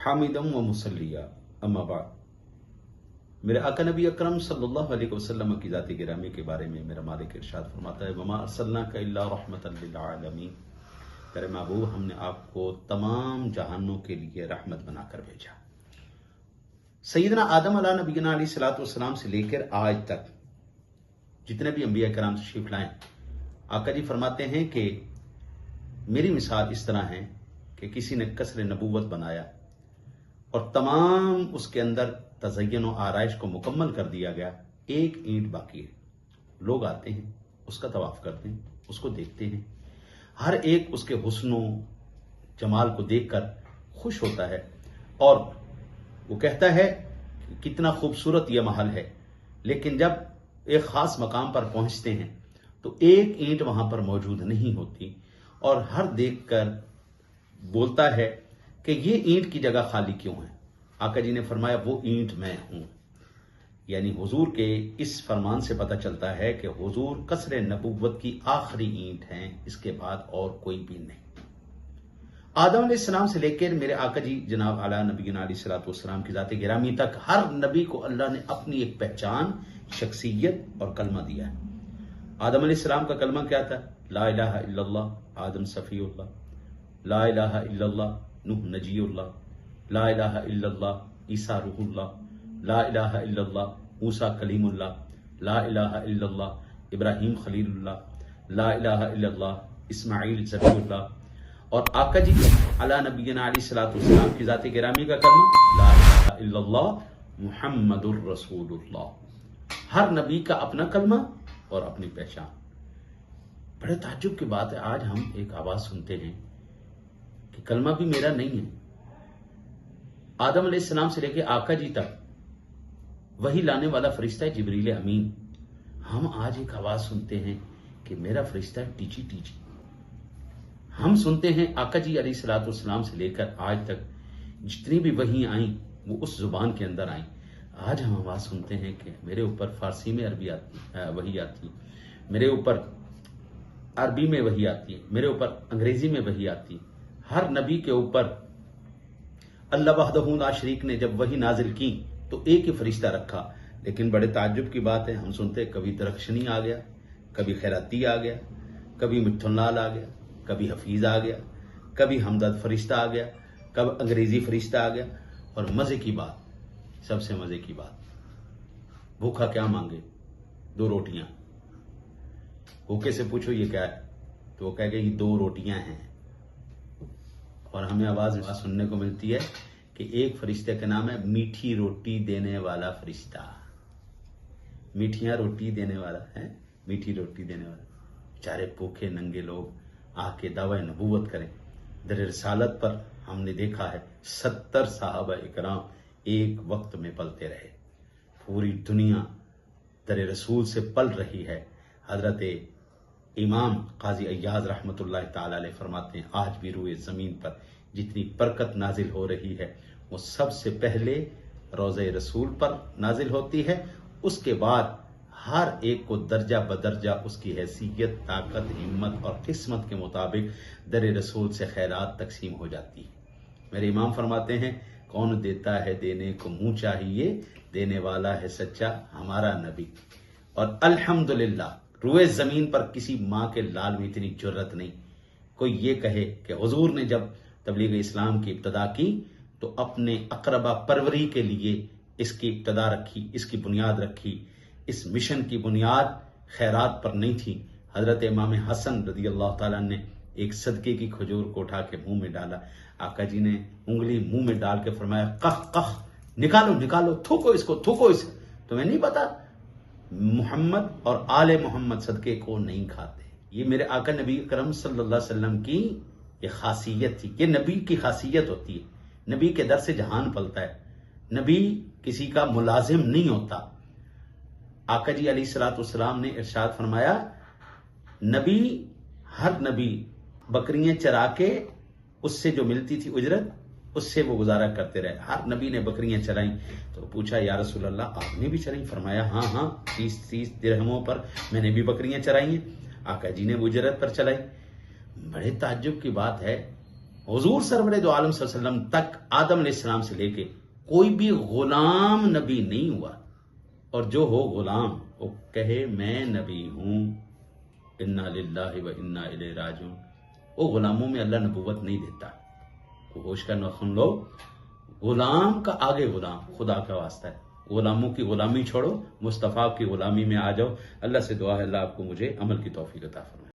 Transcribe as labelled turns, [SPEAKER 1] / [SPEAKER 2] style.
[SPEAKER 1] हामिदम व मुसल्लिया अम्मा बाद। मेरे आका नबी अकरम सल्लल्लाहु अलैहि वसल्लम की ज़ात गिरामी के बारे में मेरा मालिक इरशाद फरमाता है, वमा अर्सलनाका इल्ला रहमतन लिल आलमीन। तेरे महबूब, हमने आपको तमाम जहानों के लिए रहमत बनाकर भेजा। सैयदना आदम अला नबीना अलैहिस्सलातु वस्सलाम से लेकर आज तक जितने भी अंबिया कराम तशरीफ लाए, आका जी फरमाते हैं कि मेरी मिसाल इस तरह है कि किसी ने कसर नबूवत बनाया और तमाम उसके अंदर तज़य्युन और आराइश को मुकम्मल कर दिया गया, एक ईंट बाकी है। लोग आते हैं, उसका तवाफ करते हैं, उसको देखते हैं, हर एक उसके हुस्नो जमाल को देखकर खुश होता है और वो कहता है कि कितना खूबसूरत यह महल है। लेकिन जब एक खास मकाम पर पहुंचते हैं तो एक ईंट वहां पर मौजूद नहीं होती और हर देखकर बोलता है कि ये ईंट की जगह खाली क्यों है। आका जी ने फरमाया, वो ईंट मैं हूं। यानी हुजूर के इस फरमान से पता चलता है कि हुजूर कसरे नबुव्वत की आखिरी ईंट हैं, इसके बाद और कोई भी नहीं। आदम अलैहिस्सलाम से लेकर मेरे आका जी जनाब आला नबीना अलैहिस्सलातु वस्सलाम की ज़ात गिरामी तक हर नबी को अल्लाह ने अपनी एक पहचान, शख्सियत और कलमा दिया है। आदम अलैहिस्सलाम का कलमा क्या था? ला इलाहा इल्लल्लाह आदम सफीउल्लाह, ला इलाहा इल्लल्लाह नूह नजीउल्लाह, ला इलाहा इल्लल्लाह ईसा रूहुल्लाह, ला इलाहा इल्लल्लाह मूसा कलीमुल्लाह, ला इलाहा इल्लल्लाह इब्राहीम खलीलुल्लाह, ला इलाहा इल्लल्लाह इस्माईल ज़बीहुल्लाह। और आका जी अला नबीना अलैहिस्सलातु वस्सलाम की ज़ात गिरामी का कलमा ला इलाहा इल्लल्लाह मुहम्मदुर रसूलुल्लाह। हर नबी का अपना कलमा और अपनी पहचान। बड़े ताज्जुब की बात है, आज हम एक आवाज सुनते हैं कि कलमा भी मेरा नहीं है। आदम अलैहिस्सलाम से लेकर आका जी तक वही लाने वाला फरिश्ता है जिब्रील अमीन। हम आज एक आवाज सुनते हैं कि मेरा फरिश्ता है टीची टीची। हम सुनते हैं आका जी अलैहिस्सलातु वस्सलाम से लेकर आज तक जितनी भी वही आई वो उस जुबान के अंदर आई। आज हम आवाज सुनते हैं कि मेरे ऊपर फारसी में अरबी वही आती है, मेरे ऊपर अरबी में वही आती है, मेरे ऊपर अंग्रेजी में वही आती है। हर नबी के ऊपर अल्लाह वहदहू ला शरीक ने जब वही नाजिल की तो एक ही फरिश्ता रखा। लेकिन बड़े ताज्जुब की बात है, हम सुनते कभी दरख्शनी आ गया, कभी खैराती आ गया, कभी मिठुनलाल आ गया, कभी हफीज आ गया, कभी हमदर्द फरिश्ता आ गया, कब अंग्रेजी फरिश्ता आ गया। और मजे की बात, सबसे मजे की बात, भूखा क्या मांगे? 2 रोटियां। भूखे से पूछो ये क्या है, तो वो कहेगा ये 2 रोटियां हैं। और हमें आवाज सुनने को मिलती है कि एक फरिश्ते का नाम है मीठी रोटी देने वाला फरिश्ता। मीठियां रोटी देने वाला है, मीठी रोटी देने वाला। बेचारे भूखे नंगे लोग आके दावा नबूवत करें। दर रिसालत पर हमने देखा है 70 साहबा इकराम एक वक्त में पलते रहे। पूरी दुनिया दर रसूल से पल रही है। हजरत इमाम काजी अय्याज रहमतुल्लाह ताला अलैह फरमाते हैं, आज भी रूए जमीन पर जितनी बरकत नाजिल हो रही है वो सबसे पहले रोज़े रसूल पर नाजिल होती है। उसके बाद हर एक को दर्जा बदर्जा उसकी हैसियत, ताकत, हिम्मत और किस्मत के मुताबिक दर रसूल से खैरात तकसीम हो जाती है। मेरे इमाम फरमाते हैं, कौन देता है देने को मुंह चाहिए, देने वाला है सच्चा हमारा नबी। और अल्हम्दुलिल्लाह रूए जमीन पर किसी माँ के लाल में इतनी जुर्रत नहीं कोई ये कहे कि हुजूर ने जब तबलीग इस्लाम की इब्तदा की तो अपने अकरबा परवरी के लिए इसकी इब्तदा रखी, इसकी बुनियाद रखी। इस मिशन की बुनियाद खैरात पर नहीं थी। हजरत इमाम हसन रज़ी अल्लाह ताला ने एक सदके की खजूर को उठा के मुंह में डाला। आका जी ने उंगली मुंह में डाल के फरमाया, कह कह, निकालो निकालो, थूको इसको, थूको इसे। तुम्हें नहीं पता मोहम्मद और आले मोहम्मद सदके को नहीं खाते। ये मेरे आका नबी करम सल्लल्लाहु अलैहि वसल्लम की ये खासियत थी। ये नबी की खासियत होती है। नबी के दर से जहान पलता है। नबी किसी का मुलाजिम नहीं होता। आका जी अलैहिस्सलातु वस्सलाम ने इरशाद फरमाया, नबी, हर नबी बकरियां चरा के उससे जो मिलती थी उजरत, उससे वो गुजारा करते रहे। हर नबी ने बकरियां चराई। तो पूछा, या रसूल अल्लाह आपने भी चराई? फरमाया, हाँ हाँ, 30 दिरहमों पर मैंने भी बकरियां चराई हैं। आका जी ने उजरत पर चलाई। बड़े ताज्जुब की बात है हुजूर सरवरे दो आलम सल्लल्लाहु अलैहि वसल्लम तक आदम अलैहिस्सलाम से लेके कोई भी गुलाम नबी नहीं हुआ, और जो हो गुलाम वो कहे मैं नबी हूं, इन्ना लिल्लाहि व इन्ना इलैहि राजिऊन, वो गुलामों में अल्लाह नबूवत नहीं देता। वो होश का नखुन लो, गुलाम का आगे गुलाम खुदा का वास्ता है। गुलामों की गुलामी छोड़ो, मुस्तफ़ा की गुलामी में आ जाओ। अल्लाह से दुआ है अल्लाह आपको मुझे अमल की तौफीक अता फरमाए।